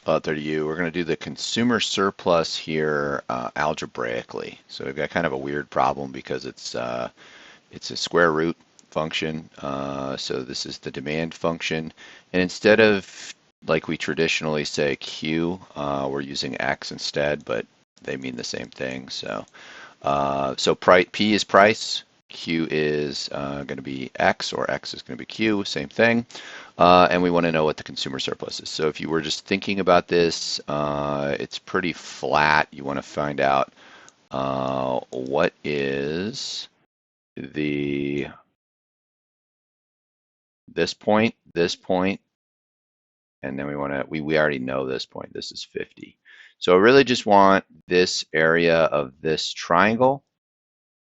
30U. We're going to do the consumer surplus here algebraically. So we've got kind of a weird problem because it's a square root function. So this is the demand function. And instead of like we traditionally say Q, we're using X instead, but they mean the same thing. So P is price, Q is going to be X, or X is going to be Q, same thing. And we want to know what the consumer surplus is. So if you were just thinking about this, it's pretty flat. You want to find out what is the this point, and then we already know this point. This is 50. So I really just want this area of this triangle.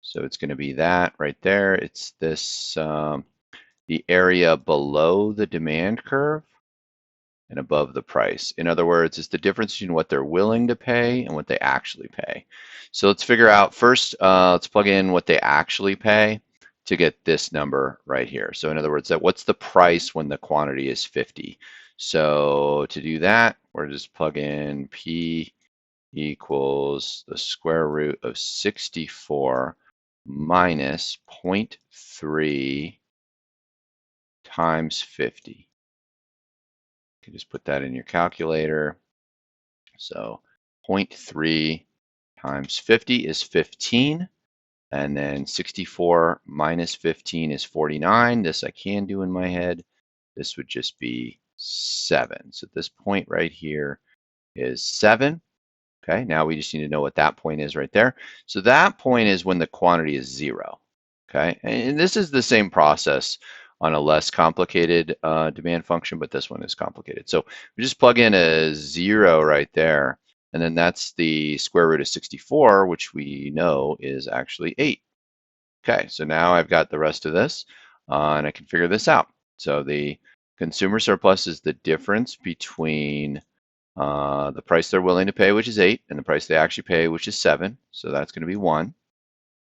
So it's going to be that right there. It's this the area below the demand curve and above the price. In other words, it's the difference between what they're willing to pay and what they actually pay. So let's figure out first, let's plug in what they actually pay to get this number right here. So in other words, what's the price when the quantity is 50? So to do that, we're just plug in P equals the square root of 64 minus 0.3 times 50. You can just put that in your calculator. So 0.3 times 50 is 15. And then 64 minus 15 is 49. This I can do in my head. This would just be 7. So this point right here is 7. Okay, now we just need to know what that point is right there. So that point is when the quantity is 0. Okay, and this is the same process on a less complicated demand function, but this one is complicated. So we just plug in a 0 right there, and then that's the square root of 64, which we know is actually 8. Okay, so now I've got the rest of this, and I can figure this out. So the consumer surplus is the difference between the price they're willing to pay, which is 8, and the price they actually pay, which is 7. So that's going to be 1.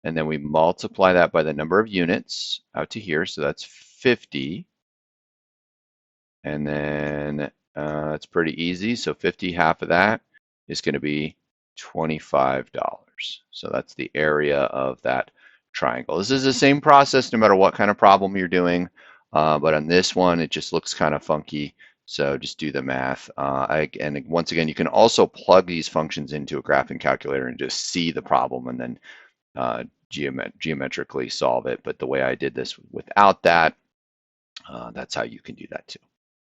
And then we multiply that by the number of units out to here. So that's 50. And then it's pretty easy. So 50, half of that is going to be $25. So that's the area of that triangle. This is the same process no matter what kind of problem you're doing. But on this one, it just looks kind of funky. So just do the math. And once again, you can also plug these functions into a graphing calculator and just see the problem and then geometrically solve it. But the way I did this without that, that's how you can do that too.